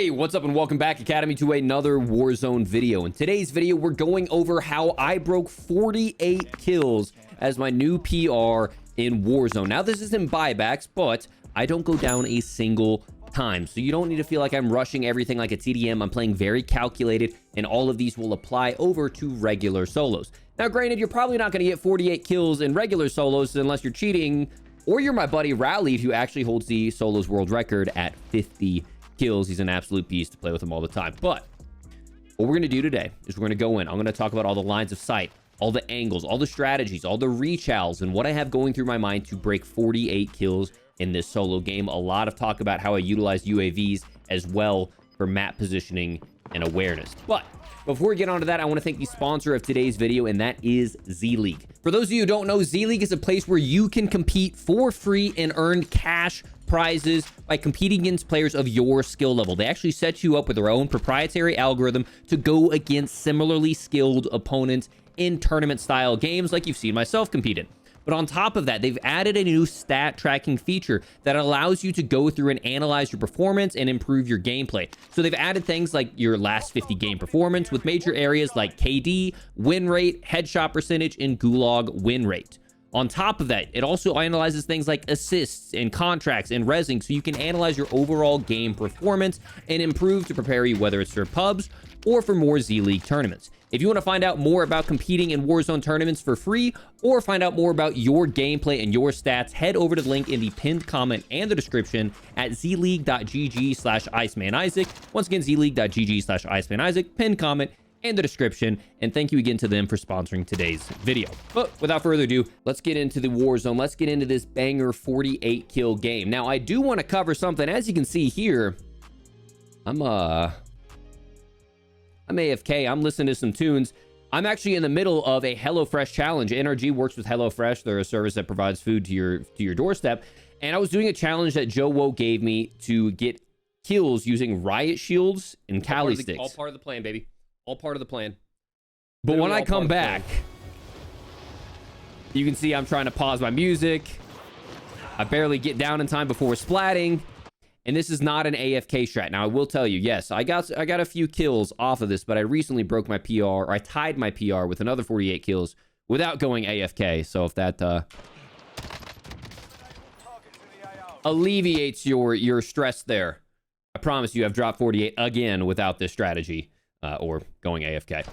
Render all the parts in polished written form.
Hey, what's up and welcome back, Academy, to another Warzone video. In today's video, we're going over how I broke 48 kills as my new PR in Warzone. Now, this isn't buybacks, but I don't go down a single time. So you don't need to feel like I'm rushing everything like a TDM. I'm playing very calculated, and all of these will apply over to regular solos. Now, granted, you're probably not going to get 48 kills in regular solos unless you're cheating, or you're my buddy Rallied, who actually holds the solos world record at 50 kills. He's an absolute beast to play with him all the time. But what we're going to do today is we're going to go in. I'm going to talk about all the lines of sight, all the angles, all the strategies, all the rechals, and what I have going through my mind to break 48 kills in this solo game. A lot of talk about how I utilize UAVs as well for map positioning and awareness. But before we get on to that, I want to thank the sponsor of today's video, and that is Z-League. For those of you who don't know, Z-League is a place where you can compete for free and earn cash prizes by competing against players of your skill level. They actually set you up with their own proprietary algorithm to go against similarly skilled opponents in tournament-style games like you've seen myself compete in. But on top of that, they've added a new stat tracking feature that allows you to go through and analyze your performance and improve your gameplay. So they've added things like your last 50 game performance with major areas like KD, win rate, headshot percentage, and gulag win rate. On top of that, it also analyzes things like assists and contracts and resing, so you can analyze your overall game performance and improve to prepare you, whether it's for pubs or for more Z-League tournaments. If you want to find out more about competing in Warzone tournaments for free, or find out more about your gameplay and your stats, head over to the link in the pinned comment and the description at zleague.gg/IcemanIsaac. Once again, zleague.gg/IcemanIsaac, pinned comment and the description. And thank you again to them for sponsoring today's video. But without further ado, let's get into the Warzone. Let's get into this banger 48 kill game. Now, I do want to cover something. As you can see here, I'm AFK. I'm listening to some tunes. I'm actually in the middle of a HelloFresh challenge. NRG works with HelloFresh. They're a service that provides food to your doorstep. And I was doing a challenge that Joe Woe gave me to get kills using riot shields and Cali sticks. All part of the plan, baby. All part of the plan. But when I come back, you can see I'm trying to pause my music. I barely get down in time before splatting. And this is not an AFK strat. Now, I will tell you, yes, I got a few kills off of this, but I recently broke my PR, or I tied my PR with another 48 kills without going AFK. So if that alleviates your stress there, I promise you I've dropped 48 again without this strategy or going AFK.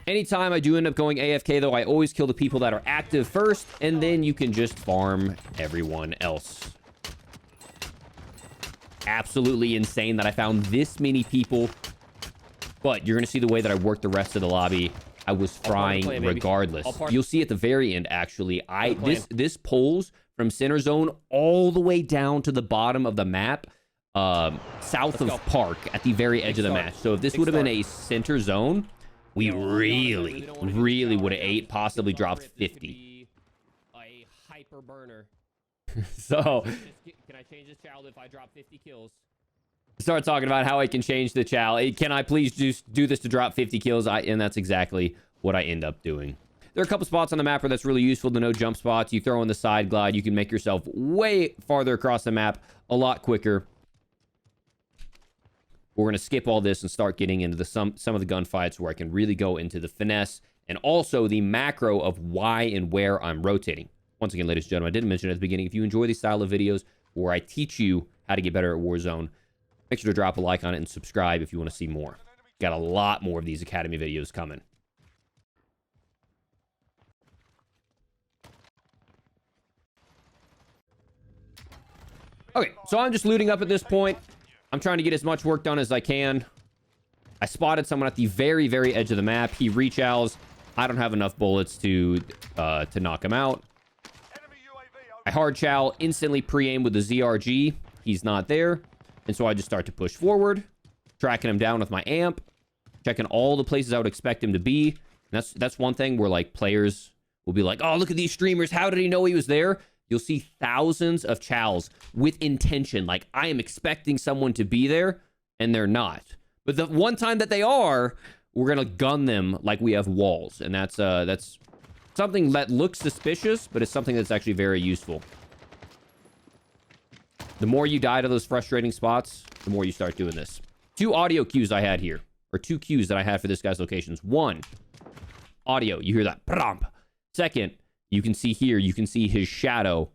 Anytime I do end up going AFK, though, I always kill the people that are active first, and then you can just farm everyone else. Absolutely insane that I found this many people, but you're gonna see the way that I worked the rest of the lobby. I was frying regardless. You'll see at the very end, actually, this pulls from center zone all the way down to the bottom of the map, south of Park at the very edge of the match. So if this would have been a center zone, we really would have ate, possibly dropped 50. A hyper burner. So can I change this child if I drop 50 kills? Start talking about how I can change the chow. Can I please just do this to drop 50 kills? And that's exactly what I end up doing. There are a couple spots on the map where that's really useful to know jump spots. You throw in the side glide, you can make yourself way farther across the map a lot quicker. We're going to skip all this and start getting into some of the gunfights where I can really go into the finesse and also the macro of why and where I'm rotating. Once again, ladies and gentlemen, I didn't mention at the beginning, if you enjoy these style of videos where I teach you how to get better at Warzone, make sure to drop a like on it and subscribe if you want to see more. Got a lot more of these Academy videos coming. Okay, so I'm just looting up at this point. I'm trying to get as much work done as I can. I spotted someone at the very, very edge of the map. He rechals. I don't have enough bullets to knock him out. I hard chow, instantly pre-aim with the ZRG. He's not there. And so I just start to push forward, tracking him down with my amp, checking all the places I would expect him to be. And that's one thing where, like, players will be like, oh, look at these streamers. How did he know he was there? You'll see thousands of chows with intention. Like, I am expecting someone to be there, and they're not. But the one time that they are, we're going to gun them like we have walls. And that's something that looks suspicious, but it's something that's actually very useful. The more you die to those frustrating spots, the more you start doing this. two audio cues I had here, or two cues that I had for this guy's locations. One, audio. You hear that. Promp. Second, you can see here, you can see his shadow.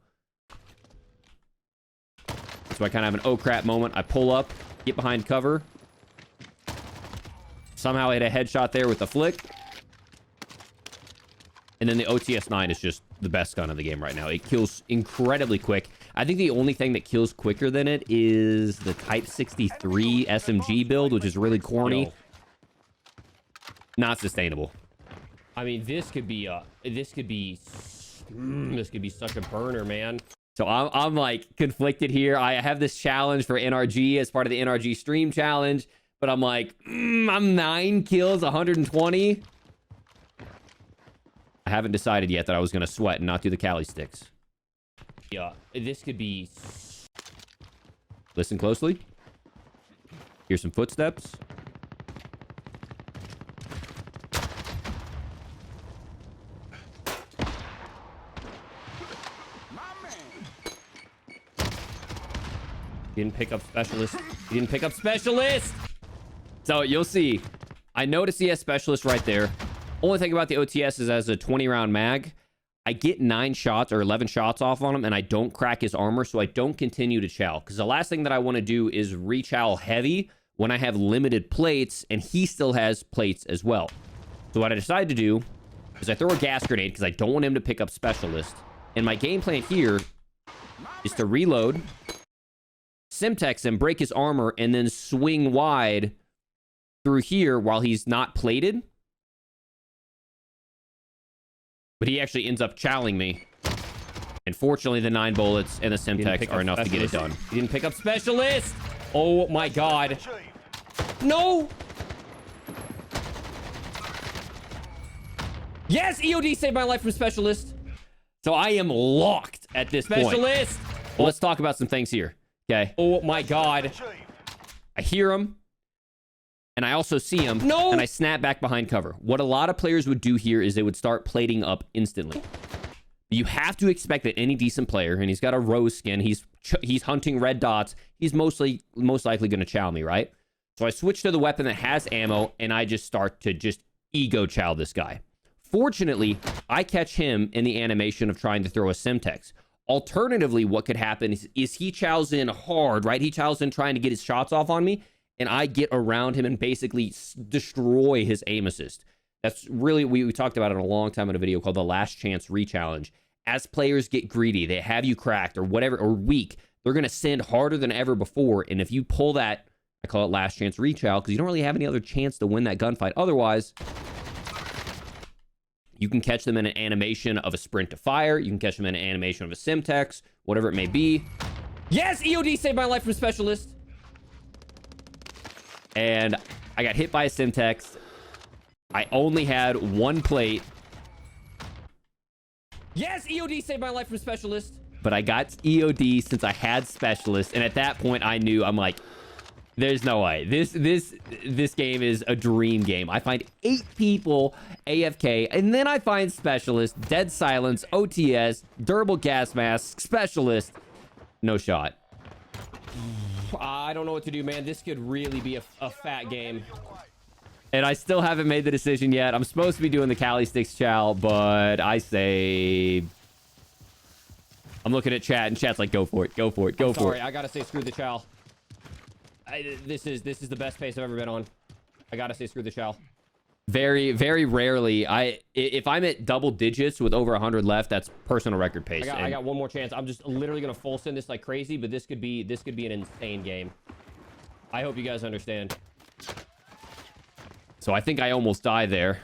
So I kind of have an oh crap moment. I pull up, get behind cover. Somehow I hit a headshot there with the flick. And then the OTS-9 is just the best gun in the game right now. It kills incredibly quick. I think the only thing that kills quicker than it is the Type 63 SMG build, which is really corny. Not sustainable. I mean, this could be such a burner, man. So I'm like conflicted here. I have this challenge for NRG as part of the NRG stream challenge, but I'm like, I'm 9 kills, 120. I haven't decided yet that I was going to sweat and not do the Cali sticks. Yeah, this could be... Listen closely. Here's some footsteps. He didn't pick up specialist. He didn't pick up specialist! So you'll see. I noticed he has specialist right there. Only thing about the OTS is as a 20-round mag, I get 9 shots or 11 shots off on him, and I don't crack his armor, so I don't continue to chow. Because the last thing that I want to do is re-chow heavy when I have limited plates, and he still has plates as well. So what I decided to do is I throw a gas grenade because I don't want him to pick up specialist. And my game plan here is to reload, Simtex him, break his armor, and then swing wide through here while he's not plated. But he actually ends up chowing me. And fortunately, the 9 bullets and the Simtex are enough to get it done. He didn't pick up specialist! Oh my god. No! Yes! EOD saved my life from specialist! So I am locked at this point. Specialist! Well, let's talk about some things here. Okay. Oh my god. I hear him. And I also see him. No! And I snap back behind cover. What a lot of players would do here is they would start plating up instantly. You have to expect that any decent player, and he's got a rose skin, he's hunting red dots, he's most likely going to chow me, right? So I switch to the weapon that has ammo, and I just start to just ego chow this guy. Fortunately, I catch him in the animation of trying to throw a Simtex. Alternatively, what could happen is he chows in hard, right? He chows in trying to get his shots off on me, and I get around him and basically destroy his aim assist. That's really, we talked about it a long time in a video called the Last Chance Re-Challenge. As players get greedy, they have you cracked or whatever, or weak, they're going to send harder than ever before. And if you pull that, I call it Last Chance Re-Chow, because you don't really have any other chance to win that gunfight. Otherwise, you can catch them in an animation of a sprint to fire. You can catch them in an animation of a Simtex, whatever it may be. Yes! EOD saved my life from specialist! And I got hit by a Simtex. I only had 1 plate. Yes! EOD saved my life from specialist! But I got EOD since I had specialist. And at that point, I knew, I'm like, there's no way. This game is a dream game. I find 8 people AFK, and then I find specialist, dead silence, OTS, durable gas mask, specialist. No shot. I don't know what to do, man. This could really be a fat game. And I still haven't made the decision yet. I'm supposed to be doing the Cali Sticks chow, but I say... I'm looking at chat, and chat's like, go for it, go for it, go for it. Sorry, I gotta say screw the chow. This is the best pace I've ever been on. I gotta say screw the chow. Very, very rarely. If I'm at double digits with over 100 left, that's personal record pace. I got one more chance. I'm just literally gonna full send this like crazy, but this could be an insane game. I hope you guys understand. So I think I almost died there.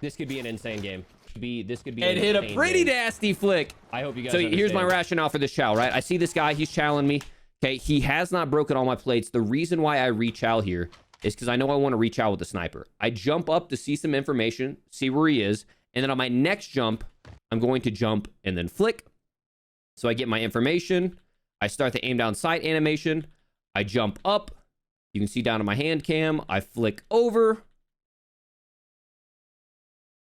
This could be an insane game. This could be. It hit a pretty nasty flick. I hope you guys. So understand. here's my rationale for this chow, right? I see this guy. He's chowing me. Okay, he has not broken all my plates. The reason why I re-chow here is because I know I want to reach out with the sniper. I jump up to see some information, see where he is, and then on my next jump, I'm going to jump and then flick. So I get my information. I start the aim down sight animation. I jump up. You can see down on my hand cam. I flick over.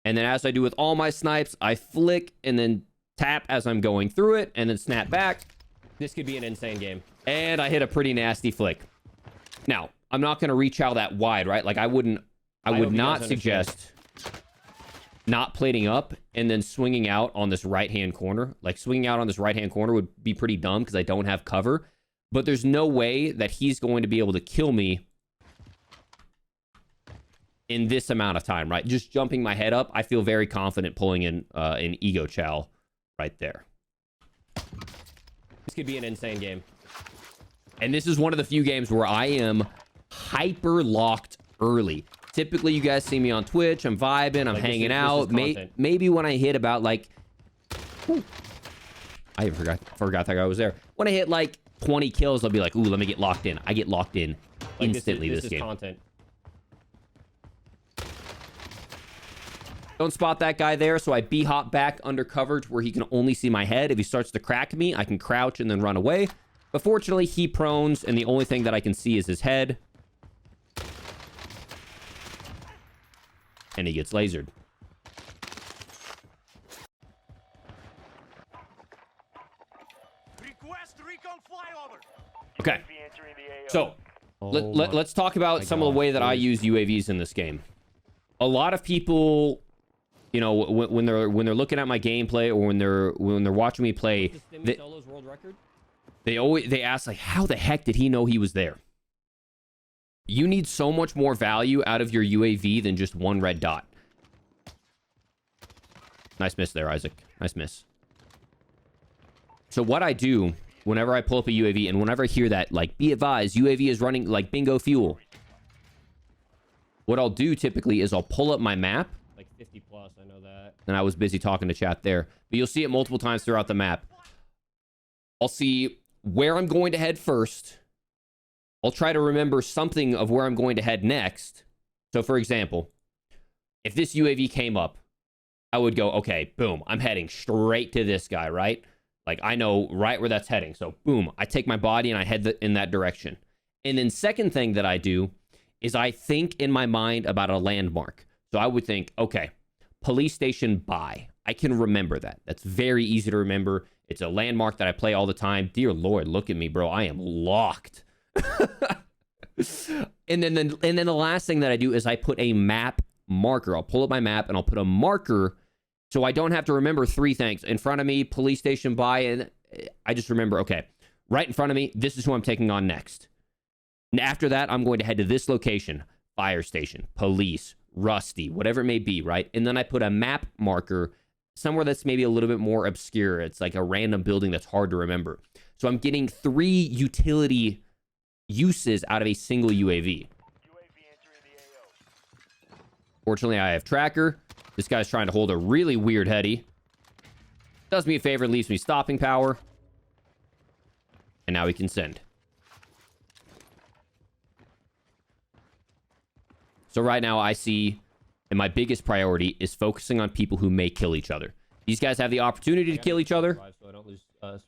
And then as I do with all my snipes, I flick and then tap as I'm going through it and then snap back. This could be an insane game. And I hit a pretty nasty flick. Now, I'm not going to reach out that wide, right? Like, I would not suggest not plating up and then swinging out on this right-hand corner. Like, swinging out on this right-hand corner would be pretty dumb because I don't have cover. But there's no way that he's going to be able to kill me in this amount of time, right? Just jumping my head up, I feel very confident pulling in an ego chow right there. This could be an insane game. And this is one of the few games where I am hyper locked early. Typically, you guys see me on Twitch. I'm vibing. I'm hanging out. Maybe when I hit about like... Whew, I forgot that guy was there. When I hit like 20 kills, I'll be like, ooh, let me get locked in. I get locked in instantly this game. Content. Don't spot that guy there, so I B-hop back under cover to where he can only see my head. If he starts to crack me, I can crouch and then run away. But fortunately, he prones, and the only thing that I can see is his head. And he gets lasered. Okay. So, let's talk about some of the way that I use UAVs in this game. A lot of people, you know, when they're looking at my gameplay or when they're watching me play, they ask like, how the heck did he know he was there? You need so much more value out of your UAV than just one red dot. Nice miss there, Isaac. Nice miss. So what I do whenever I pull up a UAV and whenever I hear that, like, be advised, UAV is running like bingo fuel. What I'll do typically is I'll pull up my map. Like 50 plus, I know that. And I was busy talking to chat there. But you'll see it multiple times throughout the map. I'll see where I'm going to head first. I'll try to remember something of where I'm going to head next. So, for example, if this UAV came up, I would go, okay, boom, I'm heading straight to this guy, right? Like, I know right where that's heading. So, boom, I take my body and I head in that direction. And then second thing that I do is I think in my mind about a landmark. So I would think, okay, police station by. I can remember that. That's very easy to remember. It's a landmark that I play all the time. Dear Lord, look at me, bro. I am locked. and then the last thing that I do is I put a map marker. I'll pull up my map and I'll put a marker so I don't have to remember three things. In front of me, police station by, and I just remember, okay, right in front of me, this is who I'm taking on next. And after that, I'm going to head to this location, fire station, police, Rusty, whatever it may be, right? And then I put a map marker somewhere that's maybe a little bit more obscure. It's like a random building that's hard to remember. So I'm getting 3 utility uses out of a single UAV. Fortunately, I have tracker. This guy's trying to hold a really weird heady. Does me a favor, leaves me stopping power. And now we can send. So right now I see, and my biggest priority is focusing on people who may kill each other. These guys have the opportunity to kill each other. So I don't lose us.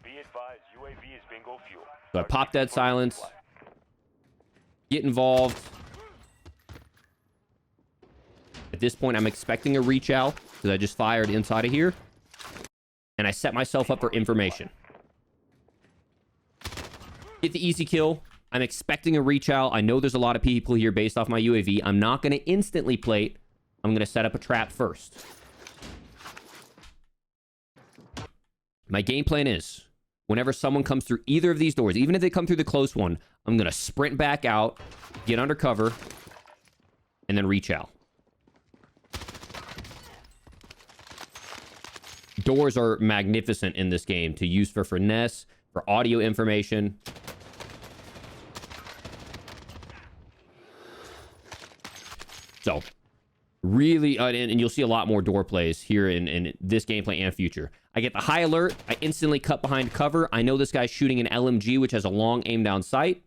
Be advised, UAV is bingo fuel. So I pop dead silence. Get involved. At this point, I'm expecting a reach out because I just fired inside of here. And I set myself up for information. Get the easy kill. I'm expecting a reach out. I know there's a lot of people here based off my UAV. I'm not going to instantly plate. I'm going to set up a trap first. My game plan is, whenever someone comes through either of these doors, even if they come through the close one, I'm going to sprint back out, get under cover, and then reach out. Doors are magnificent in this game to use for finesse, for audio information. So, really, and you'll see a lot more door plays here in this gameplay and future. I get the high alert. I instantly cut behind cover. I know this guy's shooting an LMG, which has a long aim down sight.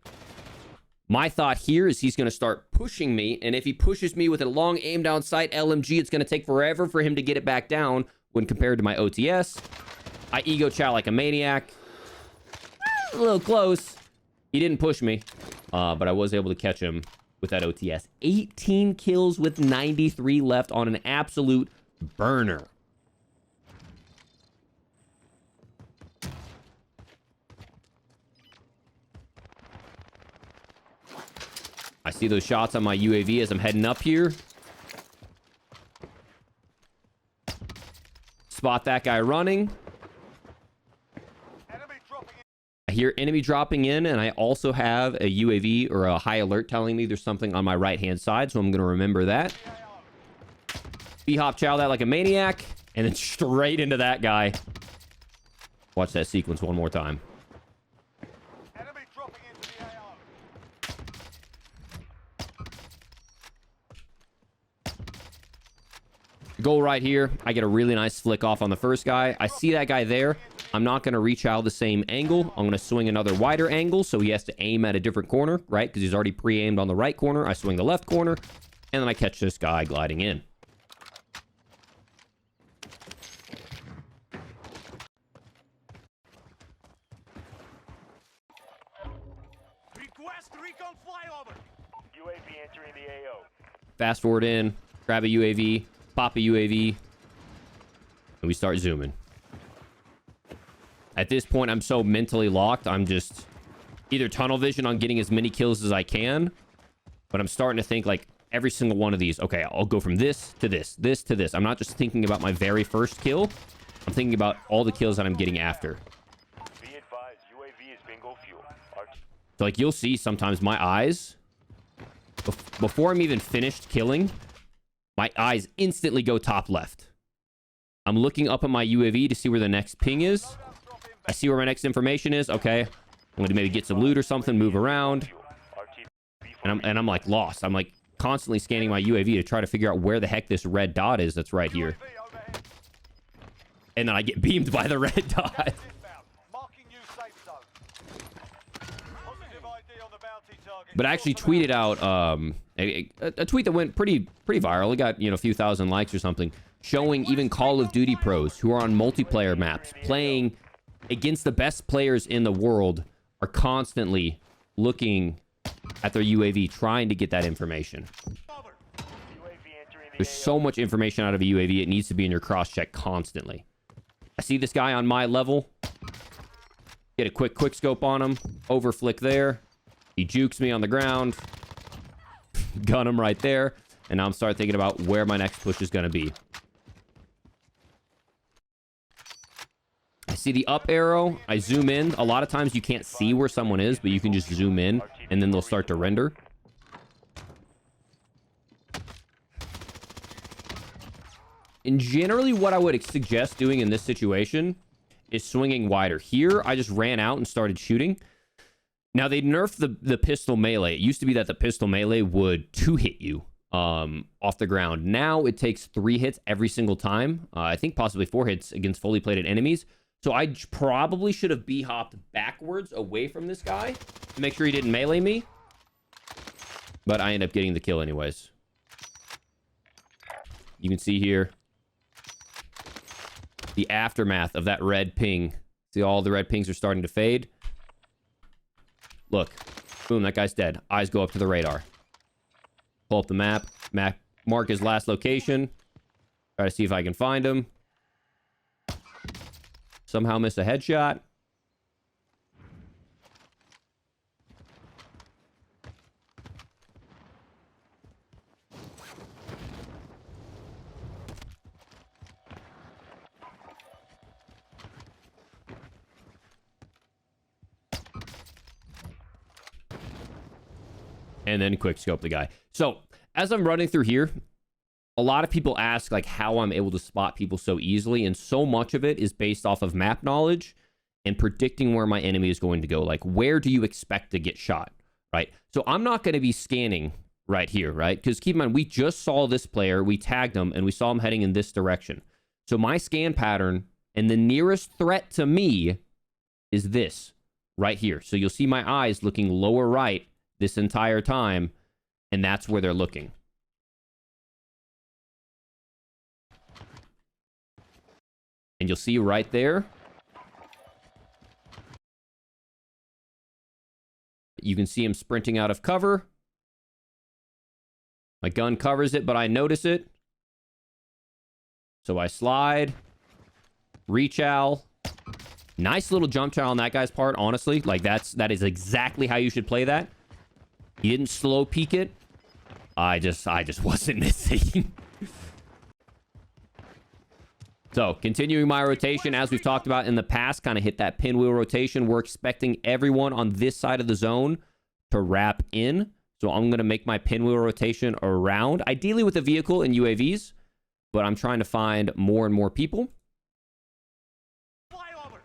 My thought here is he's going to start pushing me, and if he pushes me with a long aim down sight LMG, it's going to take forever for him to get it back down when compared to my OTS. I ego chow like a maniac. A little close. He didn't push me, but I was able to catch him with that OTS. 18 kills with 93 left on an absolute burner. see those shots on my UAV as I'm heading up here. Spot that guy running. I hear enemy dropping in, and I also have a UAV or a high alert telling me there's something on my right-hand side, so I'm going to remember that. B-hop chow that like a maniac, and then straight into that guy. Watch that sequence one more time. Goal right here. I get a really nice flick off on the first guy. I see that guy there. I'm not going to reach out the same angle. I'm going to swing another wider angle, so he has to aim at a different corner, right? Because he's already pre-aimed on the right corner. I swing the left corner, and then I catch this guy gliding in. Request recon flyover. UAV entering the AO. Fast forward in, grab a UAV, pop a UAV, and we start zooming. At this point, I'm so mentally locked. I'm just either tunnel vision on getting as many kills as I can, but I'm starting to think like every single one of these. Okay, I'll go from this to this, this to this. I'm not just thinking about my very first kill. I'm thinking about all the kills that I'm getting after. Be advised, UAV is bingo fuel. So like you'll see sometimes my eyes, before I'm even finished killing, my eyes instantly go top left. I'm looking up at my UAV to see where the next ping is. I see where my next information is. Okay. I'm going to maybe get some loot or something, move around. And I'm like lost. I'm like constantly scanning my UAV to try to figure out where the heck this red dot is that's right here. And then I get beamed by the red dot. But I actually tweeted out a tweet that went pretty viral. It got, you know, a few thousand likes or something, showing even Call of Duty pros who are on multiplayer maps playing against the best players in the world are constantly looking at their UAV, trying to get that information. There's so much information out of a UAV, it needs to be in your cross-check constantly. I see this guy on my level. Get a quick scope on him. Over flick there. He jukes me on the ground. Gun him right there. And now I'm starting thinking about where my next push is going to be. I see the up arrow. I zoom in. A lot of times you can't see where someone is, but you can just zoom in and then they'll start to render. And generally what I would suggest doing in this situation is swinging wider. Here, I just ran out and started shooting. Now, they nerfed the pistol melee. It used to be that the pistol melee would 2-hit you off the ground. Now, it takes 3 hits every single time. I think possibly 4 hits against fully plated enemies. So I probably should have B-hopped backwards away from this guy to make sure he didn't melee me. But I end up getting the kill anyways. You can see here the aftermath of that red ping. See, all the red pings are starting to fade. Look. Boom, that guy's dead. Eyes go up to the radar. Pull up the map. Mark his last location. Try to see if I can find him. Somehow miss a headshot. And then quick scope the guy. So as I'm running through here, a lot of people ask like how I'm able to spot people so easily. And so much of it is based off of map knowledge and predicting where my enemy is going to go. Like, where do you expect to get shot, right? So I'm not going to be scanning right here, right? Because keep in mind, we just saw this player, we tagged him, and we saw him heading in this direction. So my scan pattern and the nearest threat to me is this right here. So you'll see my eyes looking lower right this entire time, and that's where they're looking. And you'll see right there, you can see him sprinting out of cover. My gun covers it, but I notice it. So I slide, reach out. Nice little jump chow on that guy's part, honestly. Like, that is exactly how you should play that. He didn't slow peek it. I just wasn't missing. So, continuing my rotation, as we've talked about in the past, kind of hit that pinwheel rotation. We're expecting everyone on this side of the zone to wrap in. So, I'm going to make my pinwheel rotation around, ideally with a vehicle and UAVs, but I'm trying to find more and more people. Fly over.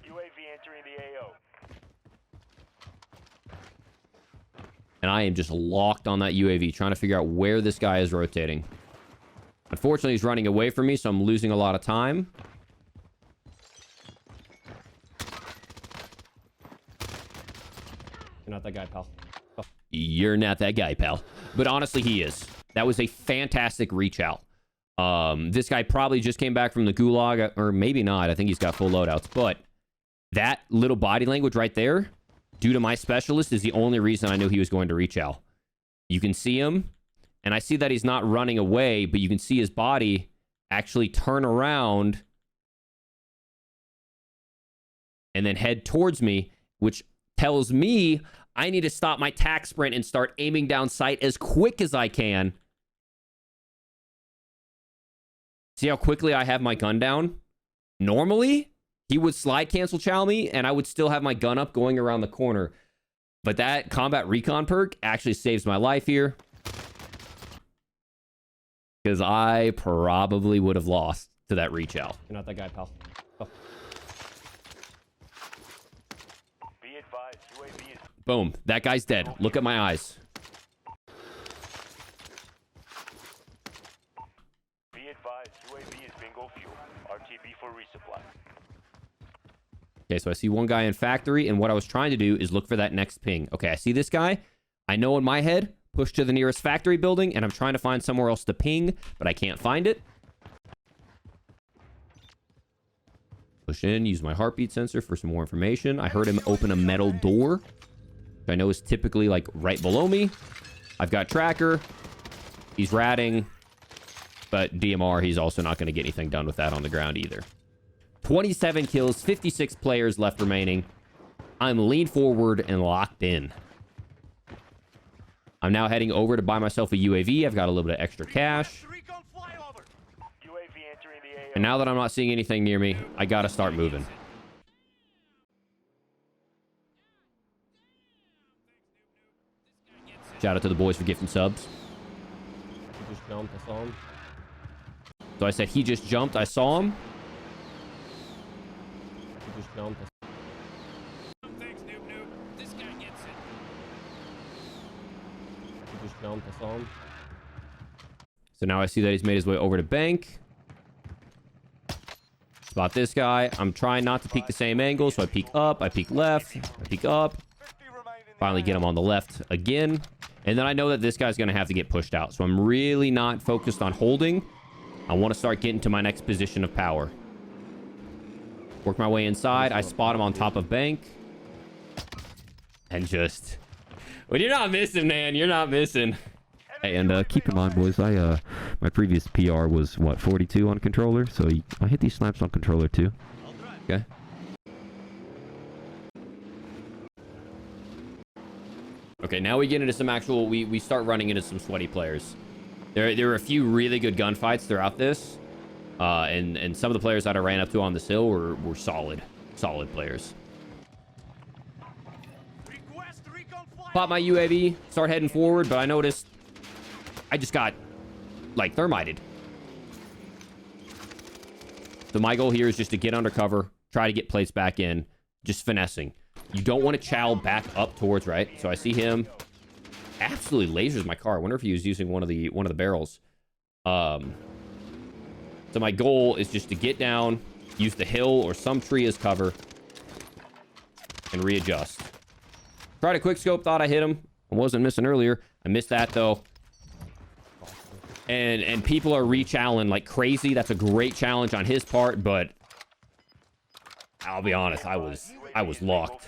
UAV entering the AO. And I am just locked on that UAV, trying to figure out where this guy is rotating. Unfortunately, he's running away from me, so I'm losing a lot of time. You're not that guy, pal. Oh. You're not that guy, pal. But honestly, he is. That was a fantastic reach out. This guy probably just came back from the gulag, or maybe not. I think he's got full loadouts. But that little body language right there, due to my specialist, is the only reason I knew he was going to reach out. You can see him. And I see that he's not running away, but you can see his body actually turn around and then head towards me, which tells me I need to stop my tack sprint and start aiming down sight as quick as I can. See how quickly I have my gun down? Normally, he would slide cancel chow me, and I would still have my gun up going around the corner. But that combat recon perk actually saves my life here. Because I probably would have lost to that reach out. You're not that guy, pal. Oh. Be advised, UAV is... Boom. That guy's dead. Look at my eyes. Be advised, UAV is bingo fuel. RTB for resupply. Okay, so I see one guy in factory, and what I was trying to do is look for that next ping. Okay, I see this guy. I know in my head, push to the nearest factory building, and I'm trying to find somewhere else to ping, but I can't find it. Push in, use my heartbeat sensor for some more information. I heard him open a metal door, which I know is typically like right below me. I've got tracker. He's ratting, but DMR, he's also not going to get anything done with that on the ground either. 27 kills, 56 players left remaining. I'm leaned forward and locked in. I'm now heading over to buy myself a UAV. I've got a little bit of extra cash. And now that I'm not seeing anything near me, I gotta start moving. Shout out to the boys for gifting subs. He just jumped. I saw him. So I said he just jumped. I saw him. He just jumped. Thanks, noob. This guy gets it. He just jumped. I saw him. So now I see that he's made his way over to bank. Spot this guy. I'm trying not to peek the same angle, so I peek up, I peek left, I peek up. Finally get him on the left again. And then I know that this guy's going to have to get pushed out. So I'm really not focused on holding. I want to start getting to my next position of power. Work my way inside. I spot him on top of bank. And just... When you're not missing, man, you're not missing. Hey, and keep in mind, boys, my previous PR was, what, 42 on controller? So I hit these snipes on controller, too. Okay. Okay, now we get into some actual... We start running into some sweaty players. There were a few really good gunfights throughout this. And some of the players that I ran up to on this hill were solid players. Pop my UAV, start heading forward, but I noticed I just got, like, thermited. So my goal here is just to get under cover, try to get plates back in, just finessing. You don't want to chow back up towards right. So I see him. Absolutely lasers my car. I wonder if he was using one of the barrels. So my goal is just to get down, use the hill or some tree as cover, and readjust. Tried a quick scope, thought I hit him. I wasn't missing earlier. I missed that though. And people are re-challenging like crazy. That's a great challenge on his part, but I'll be honest, I was locked.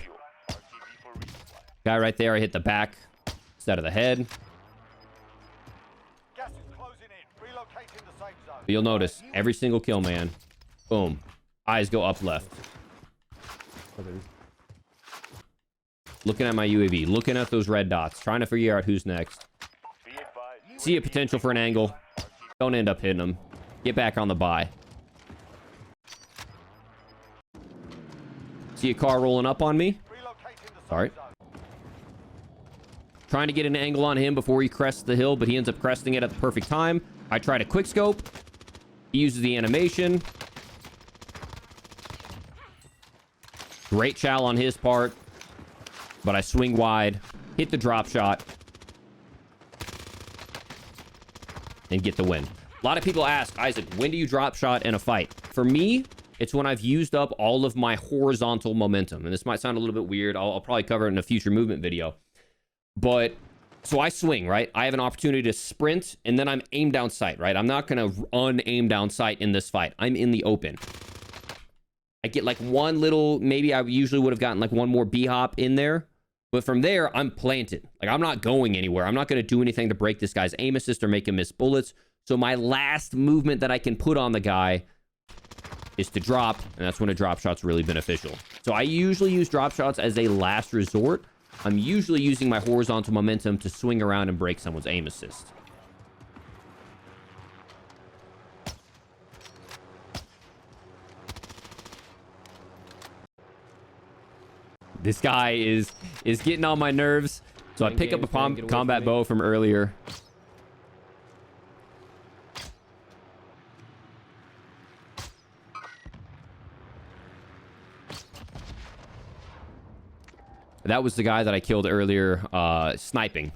Guy right there, I hit the back instead of the head. But you'll notice every single kill, man. Boom. Eyes go up left. Looking at my UAV. Looking at those red dots. Trying to figure out who's next. Be advised. See a potential for an angle. Don't end up hitting him. Get back on the buy. See a car rolling up on me. Sorry. Trying to get an angle on him before he crests the hill, but he ends up cresting it at the perfect time. I try to quick scope. He uses the animation. Great chow on his part. But I swing wide. Hit the drop shot. And get the win. A lot of people ask, Isaac, when do you drop shot in a fight? For me, it's when I've used up all of my horizontal momentum. And this might sound a little bit weird. I'll probably cover it in a future movement video. But, so I swing, right? I have an opportunity to sprint, and then I'm aim down sight, right? I'm not going to un-aim down sight in this fight. I'm in the open. I get like one little, maybe I usually would have gotten like one more B-hop in there. But from there, I'm planted. Like, I'm not going anywhere. I'm not going to do anything to break this guy's aim assist or make him miss bullets. So my last movement that I can put on the guy is to drop, and that's when a drop shot's really beneficial. So I usually use drop shots as a last resort. I'm usually using my horizontal momentum to swing around and break someone's aim assist. This guy is getting on my nerves. So I pick up a combat bow from earlier. That was the guy that I killed earlier, sniping.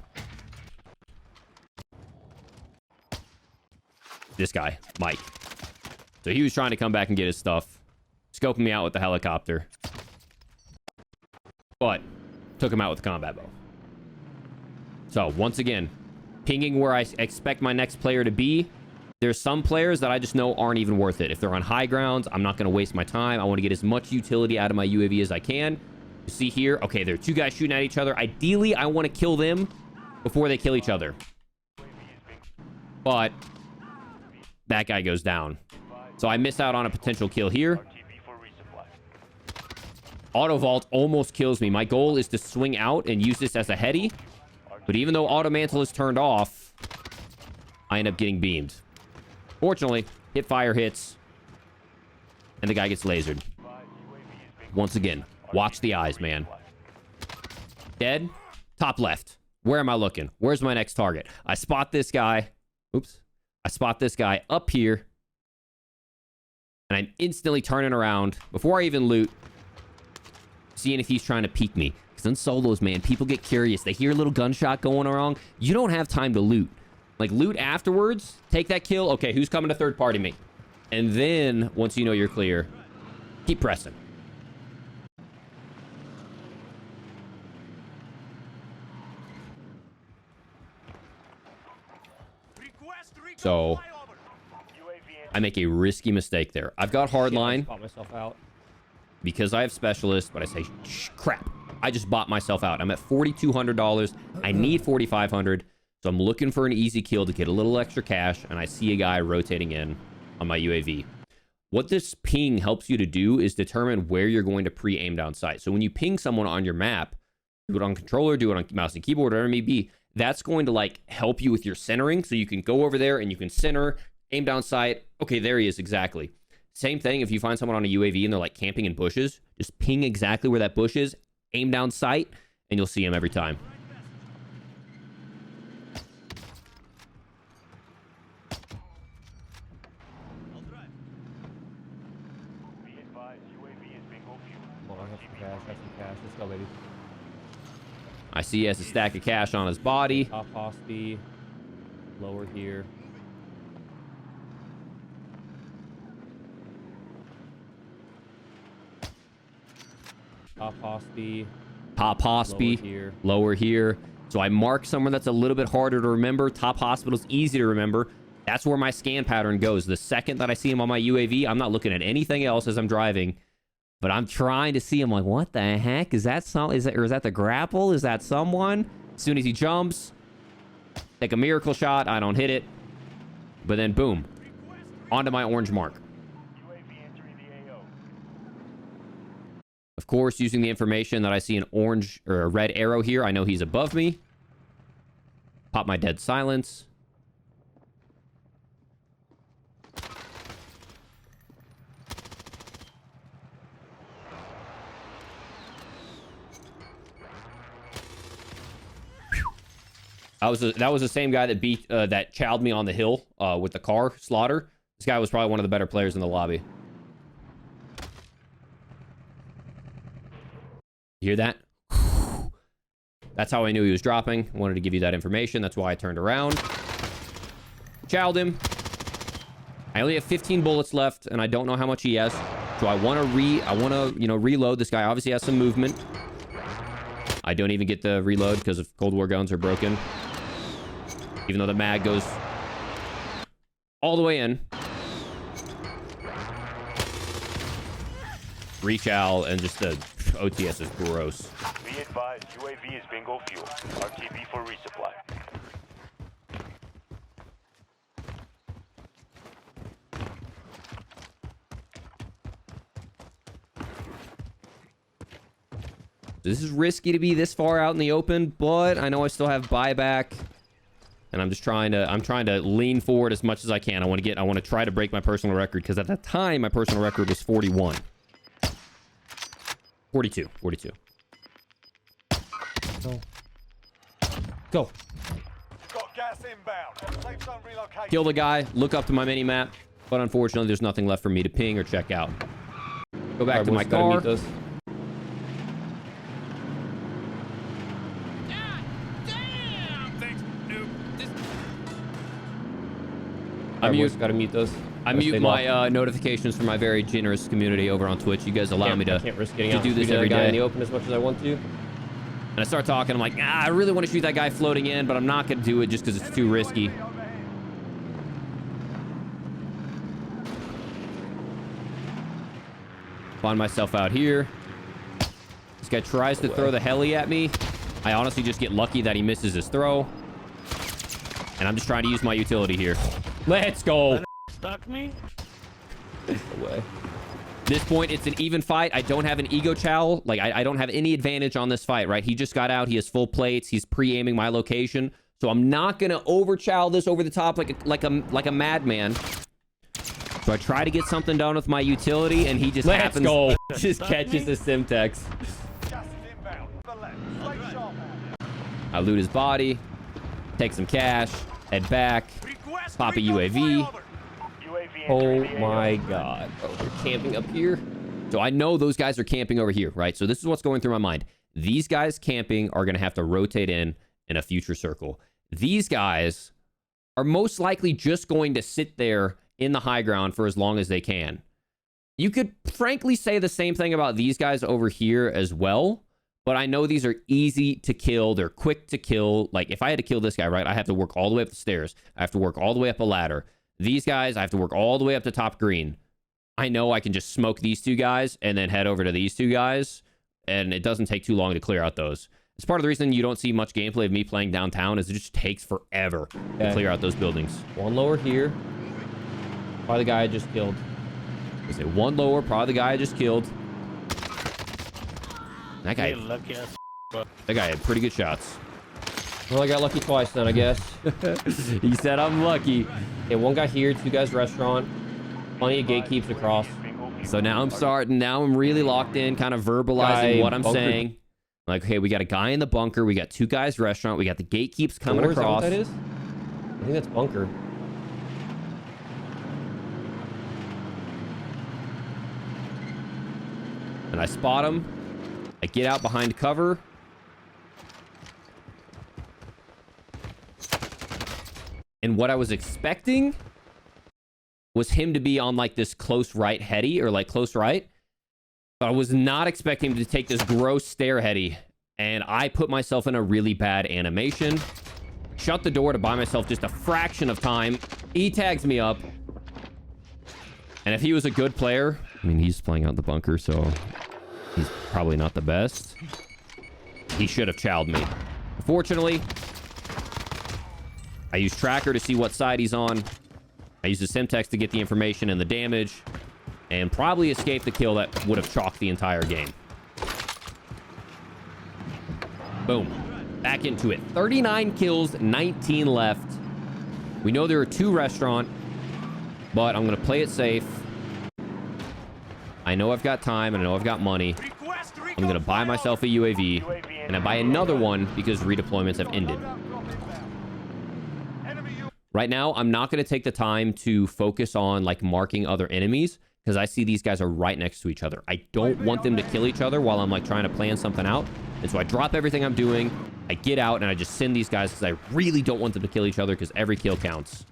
This guy, Mike. So he was trying to come back and get his stuff. Scoping me out with the helicopter. But took him out with the combat bow. So once again, pinging where I expect my next player to be. There's some players that I just know aren't even worth it. If they're on high grounds, I'm not going to waste my time. I want to get as much utility out of my UAV as I can. You see here, okay, there are two guys shooting at each other. Ideally, I want to kill them before they kill each other. But that guy goes down. So I miss out on a potential kill here. Auto vault almost kills me. My goal is to swing out and use this as a heady. But even though auto mantle is turned off, I end up getting beamed. Fortunately, hip fire hits. And the guy gets lasered. Once again, watch the eyes, man. Dead. Top left. Where am I looking? Where's my next target? I spot this guy. Oops. I spot this guy up here. And I'm instantly turning around before I even loot. Seeing if he's trying to peek me. Because in solos, man, people get curious. They hear a little gunshot going wrong. You don't have time to loot. Like, loot afterwards. Take that kill. Okay, who's coming to third party me? And then, once you know you're clear, keep pressing. So, I make a risky mistake there. I've got hardline. Bought myself out. Because I have specialist, but I say, crap, I just bought myself out. I'm at $4,200. I need $4,500. So I'm looking for an easy kill to get a little extra cash, and I see a guy rotating in on my UAV. What this ping helps you to do is determine where you're going to pre-aim down sight. So when you ping someone on your map, do it on controller, do it on mouse and keyboard, whatever it may be, that's going to like help you with your centering. So you can go over there and you can center, aim down sight. Okay, there he is, exactly. Same thing if you find someone on a UAV and they're like camping in bushes, just ping exactly where that bush is, aim down sight, and you'll see him every time. Let's go, baby. I see he has a stack of cash on his body. Top hospi. Lower here. Top hospi. Top hospi. Lower here. So I mark somewhere that's a little bit harder to remember. Top hospital's easy to remember. That's where my scan pattern goes. The second that I see him on my UAV, I'm not looking at anything else as I'm driving. But I'm trying to see him like, what the heck? Is that some? Is that the grapple? Is that someone? As soon as he jumps, take a miracle shot. I don't hit it. But then boom. Onto my orange mark. Of course, using the information that I see an orange or a red arrow here, I know he's above me. Pop my dead silence. That was the same guy that beat that chowed me on the hill with the car, Slaughter. This guy was probably one of the better players in the lobby. You hear that? That's how I knew he was dropping. I wanted to give you that information. That's why I turned around. Chowed him. I only have 15 bullets left, and I don't know how much he has. So I want to, you know, reload. This guy obviously has some movement. I don't even get the reload because of Cold War guns are broken. Even though the mag goes all the way in. Reach out, and just the OTS is gross. Be advised, UAV is bingo fuel. RTB for resupply. This is risky to be this far out in the open, but I know I still have buyback. And I'm just trying to lean forward as much as I can. I want to try to break my personal record, because at the time my personal record was 41. 42. Go. Go. Got gas inbound. Safe zone relocation. Kill the guy, look up to my mini map, but unfortunately there's nothing left for me to ping or check out. Go back to my car. God damn! Thanks, noob. This... Gotta mute those. I mute my notifications for my very generous community over on Twitch. You guys allow me to do this every day in the open as much as I want to. And I start talking, I'm like, I really want to shoot that guy floating in, but I'm not going to do it just because it's too risky. Find myself out here. This guy tries to throw the heli at me. I honestly just get lucky that he misses his throw. And I'm just trying to use my utility here. Let's go. Stuck me? Away. This point, it's an even fight. I don't have an ego chow. Like, I don't have any advantage on this fight, right? He just got out. He has full plates. He's pre-aiming my location. So I'm not going to over-chow this over the top like a madman. So I try to get something done with my utility, and he just just catches the Simtex. I loot his body, take some cash, head back, pop a UAV. Oh my god. Oh, they're camping up here. So I know those guys are camping over here, right? So this is what's going through my mind. These guys camping are going to have to rotate in a future circle. These guys are most likely just going to sit there in the high ground for as long as they can. You could frankly say the same thing about these guys over here as well, but I know these are easy to kill. They're quick to kill. Like, if I had to kill this guy, right, I have to work all the way up the stairs. I have to work all the way up a ladder. These guys, I have to work all the way up to top green. I know I can just smoke these two guys and then head over to these two guys, and it doesn't take too long to clear out those. It's part of the reason you don't see much gameplay of me playing downtown, is it just takes forever to clear out those buildings. One lower here. Probably the guy I just killed. I say one lower, probably the guy I just killed. That guy had pretty good shots. Well, I got lucky twice then, I guess. He said I'm lucky. Okay, one guy here, two guys restaurant. Plenty of gatekeeps across. So now I'm really locked in, kind of verbalizing what I'm saying. Like, okay, we got a guy in the bunker. We got two guys restaurant. We got the gatekeeps coming across. Is that what that is? I think that's bunker. And I spot him. I get out behind cover. And what I was expecting was him to be on like this close right heady, or like close right. But I was not expecting him to take this gross stair heady. And I put myself in a really bad animation. Shut the door to buy myself just a fraction of time. He tags me up. And if he was a good player, I mean, he's playing out the bunker, so he's probably not the best. He should have chowed me. Unfortunately, I used tracker to see what side he's on. I used the Simtex to get the information and the damage, and probably escaped the kill that would have chalked the entire game. Boom. Back into it. 39 kills, 19 left. We know there are 2 restaurant, but I'm going to play it safe. I know I've got time, and I know I've got money. I'm going to buy myself a UAV, and I buy another one because redeployments have ended. Right now, I'm not going to take the time to focus on, like, marking other enemies, because I see these guys are right next to each other. I don't want them to kill each other while I'm, like, trying to plan something out. And so I drop everything I'm doing, I get out, and I just send these guys because I really don't want them to kill each other because every kill counts.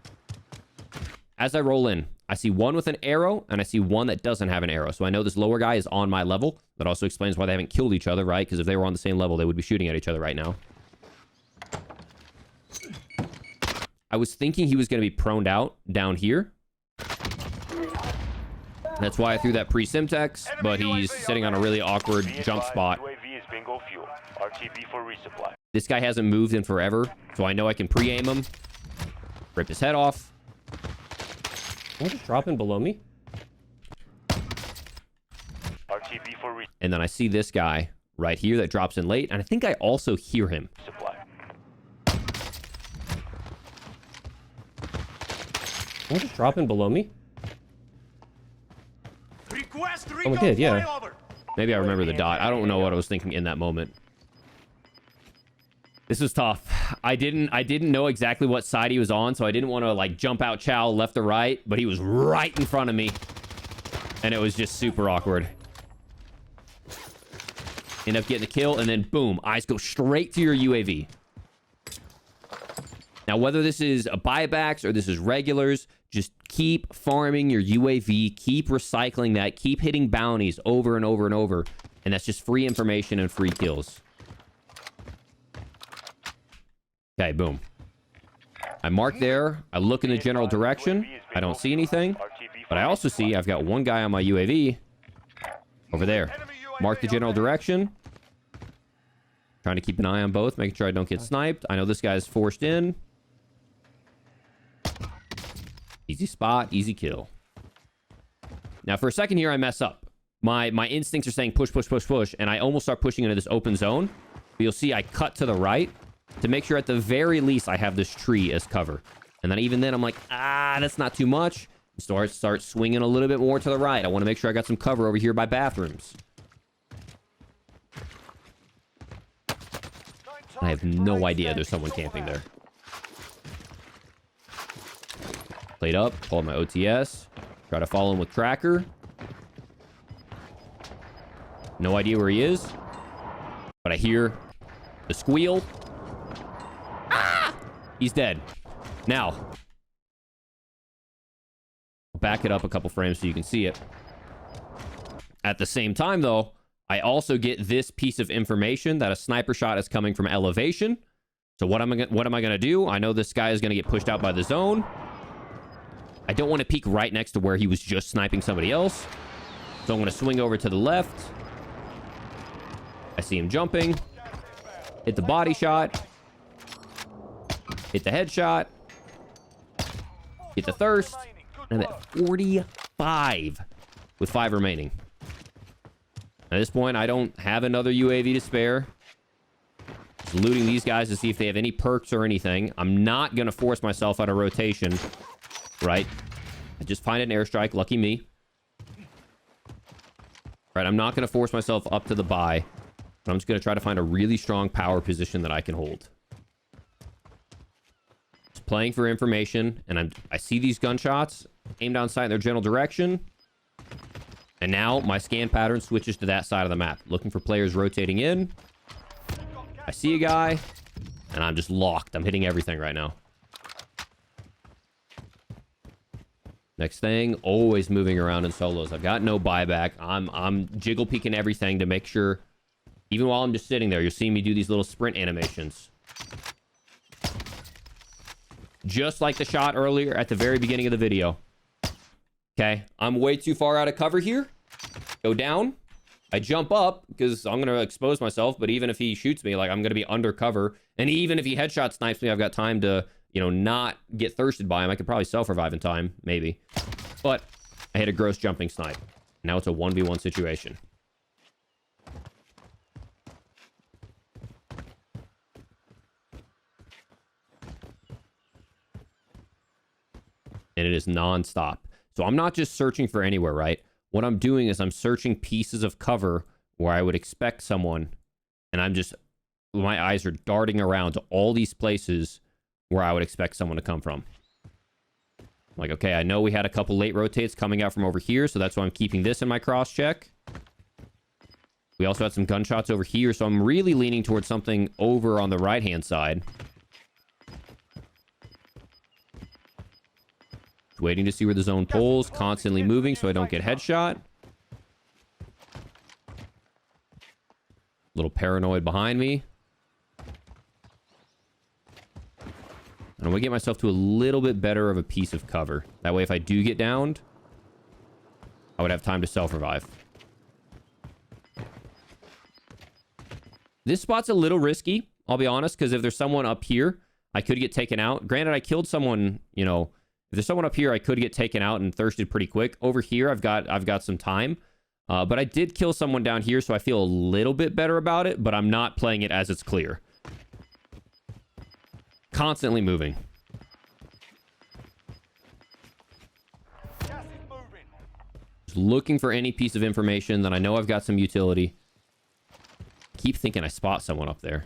As I roll in, I see one with an arrow, and I see one that doesn't have an arrow. So I know this lower guy is on my level. That also explains why they haven't killed each other, right? Because if they were on the same level, they would be shooting at each other right now. I was thinking he was going to be proned out down here. That's why I threw that pre-Simtex, but he's sitting on a really awkward jump spot. UAV is bingo fuel. RTB for resupply. This guy hasn't moved in forever, so I know I can pre-aim him, rip his head off. Someone just dropping below me? RTB for resupply. And then I see this guy right here that drops in late, and I think I also hear him. Someone just dropping below me? Someone did, yeah. Maybe I remember the dot. I don't know what I was thinking in that moment. This was tough. I didn't know exactly what side he was on, so I didn't want to like jump out chow left or right, but he was right in front of me. And it was just super awkward. End up getting the kill, and then boom, eyes go straight to your UAV. Now, whether this is a buybacks or this is regulars, just keep farming your UAV, keep recycling that, keep hitting bounties over and over and over. And that's just free information and free kills. Okay, boom. I mark there. I look in the general direction. I don't see anything. But I also see I've got one guy on my UAV over there. Mark the general direction. Trying to keep an eye on both, making sure I don't get sniped. I know this guy's forced in. Easy spot, easy kill. Now, for a second here, I mess up. My instincts are saying push, push, push, push, and I almost start pushing into this open zone. But you'll see I cut to the right to make sure at the very least I have this tree as cover. And then even then, I'm like, that's not too much. Start swinging a little bit more to the right. I want to make sure I got some cover over here by bathrooms. I have no idea there's someone camping there. Played up, pulled my OTS. Try to follow him with tracker. No idea where he is. But I hear the squeal. Ah! He's dead. Now, I'll back it up a couple frames so you can see it. At the same time, though, I also get this piece of information that a sniper shot is coming from elevation. So what am I going to do? I know this guy is going to get pushed out by the zone. I don't want to peek right next to where he was just sniping somebody else. So I'm going to swing over to the left. I see him jumping. Hit the body shot. Hit the headshot. Get the thirst. And I'm at 45 with 5 remaining. At this point, I don't have another UAV to spare. Just looting these guys to see if they have any perks or anything. I'm not going to force myself on a rotation. Right? I just find an airstrike. Lucky me. Right, I'm not going to force myself up to the buy. But I'm just going to try to find a really strong power position that I can hold. Just playing for information. And I see these gunshots. Aim down sight in their general direction. And now my scan pattern switches to that side of the map. Looking for players rotating in. I see a guy. And I'm just locked. I'm hitting everything right now. Next thing, always moving around in solos. I've got no buyback. I'm jiggle peeking everything to make sure, even while I'm just sitting there, you'll see me do these little sprint animations. Just like the shot earlier at the very beginning of the video. Okay, I'm way too far out of cover here. Go down. I jump up because I'm going to expose myself, but even if he shoots me, like I'm going to be undercover. And even if he headshot snipes me, I've got time to, not get thirsted by him. I could probably self-revive in time, maybe. But I hit a gross jumping snipe. Now it's a 1v1 situation. and it is nonstop. So I'm not just searching for anywhere, right? What I'm doing is I'm searching pieces of cover where I would expect someone, and my eyes are darting around to all these places where I would expect someone to come from. Like, okay, I know we had a couple late rotates coming out from over here, so that's why I'm keeping this in my cross check. We also had some gunshots over here, so I'm really leaning towards something over on the right-hand side. Waiting to see where the zone pulls, constantly moving so I don't get headshot. Little paranoid behind me. And I'm going to get myself to a little bit better of a piece of cover. That way, if I do get downed, I would have time to self-revive. This spot's a little risky, I'll be honest, because if there's someone up here, I could get taken out. Granted, I killed someone, you know, if there's someone up here, I could get taken out and thirsted pretty quick. Over here, I've got some time. But I did kill someone down here, so I feel a little bit better about it, but I'm not playing it as it's clear. Constantly moving. Just looking for any piece of information that I know I've got some utility. Keep thinking I spot someone up there.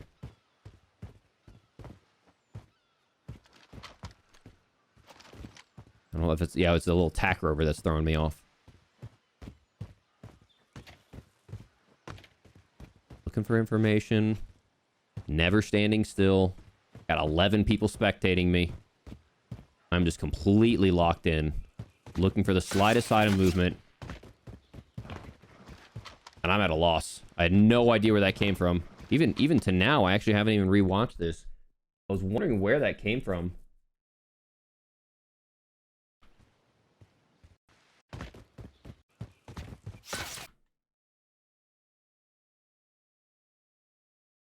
I don't know if it's... Yeah, it's the little tack rover that's throwing me off. Looking for information. Never standing still. Got 11 people spectating me. I'm just completely locked in. Looking for the slightest sign of movement. And I'm at a loss. I had no idea where that came from. Even to now, I actually haven't even rewatched this. I was wondering where that came from.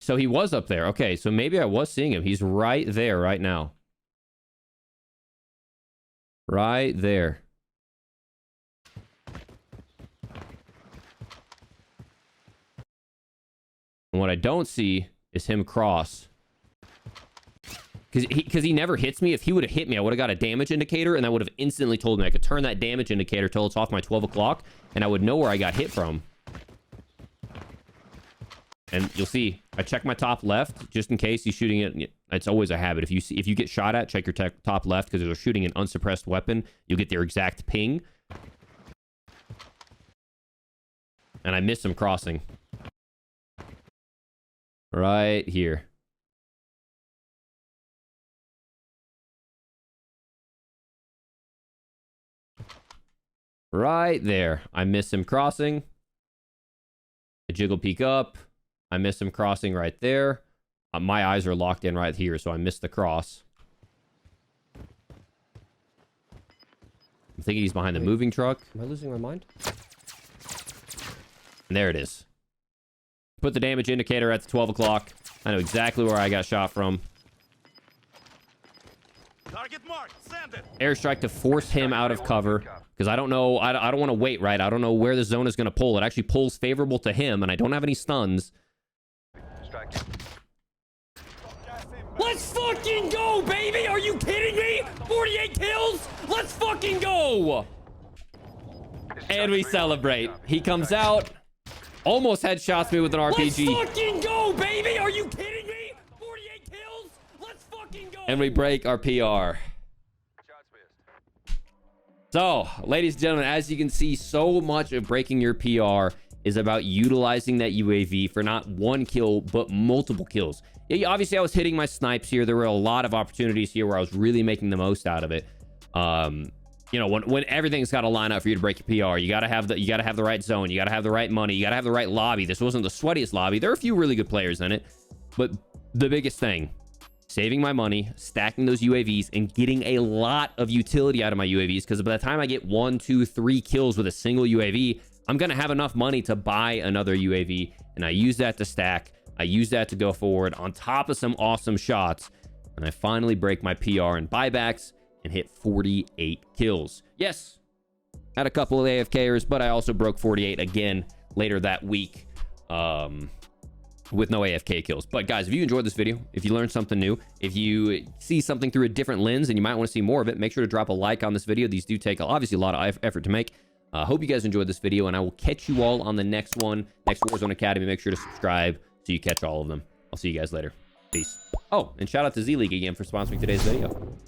So he was up there. Okay, so maybe I was seeing him. He's right there right now. Right there. And what I don't see is him cross. Because he never hits me. If he would have hit me, I would have got a damage indicator, and that would have instantly told me. I could turn that damage indicator till it's off my 12 o'clock, and I would know where I got hit from. And you'll see, I check my top left just in case he's shooting it. It's always a habit. If you get shot at, check your top left because they're shooting an unsuppressed weapon. You'll get their exact ping. And I missed him crossing. Right here. Right there. I missed him crossing. I jiggle peek up. I missed him crossing right there. My eyes are locked in right here, so I missed the cross. I'm thinking he's behind the moving truck. Am I losing my mind? And there it is. Put the damage indicator at the 12 o'clock. I know exactly where I got shot from. Target marked. Send it. Airstrike to force him out of cover. Because I don't know. I don't want to wait, right? I don't know where the zone is going to pull. It actually pulls favorable to him, and I don't have any stuns. Let's fucking go, baby! Are you kidding me? 48 kills? Let's fucking go! And we celebrate. He comes out. Almost headshots me with an RPG. Let's fucking go, baby! Are you kidding me? 48 kills? Let's fucking go! And we break our PR. So, ladies and gentlemen, as you can see, so much of breaking your PR is about utilizing that UAV for not one kill, but multiple kills. Yeah, obviously, I was hitting my snipes here. There were a lot of opportunities here where I was really making the most out of it. You know, when everything's got to line up for you to break your PR, you got to have the right zone, you got to have the right money, you got to have the right lobby. This wasn't the sweatiest lobby. There are a few really good players in it, but the biggest thing, saving my money, stacking those UAVs, and getting a lot of utility out of my UAVs, because by the time I get 1, 2, 3 kills with a single UAV, I'm going to have enough money to buy another UAV, and I use that to stack. I use that to go forward on top of some awesome shots, and I finally break my PR in buybacks and hit 48 kills. Yes, had a couple of AFKers, but I also broke 48 again later that week. with no AFK kills. But guys, if you enjoyed this video, if you learned something new, if you see something through a different lens and you might want to see more of it, make sure to drop a like on this video. These do take obviously a lot of effort to make. Hope you guys enjoyed this video, and I will catch you all on the next one, next Warzone Academy. Make sure to subscribe so you catch all of them. I'll see you guys later. Peace. Oh, and shout out to Z League again for sponsoring today's video.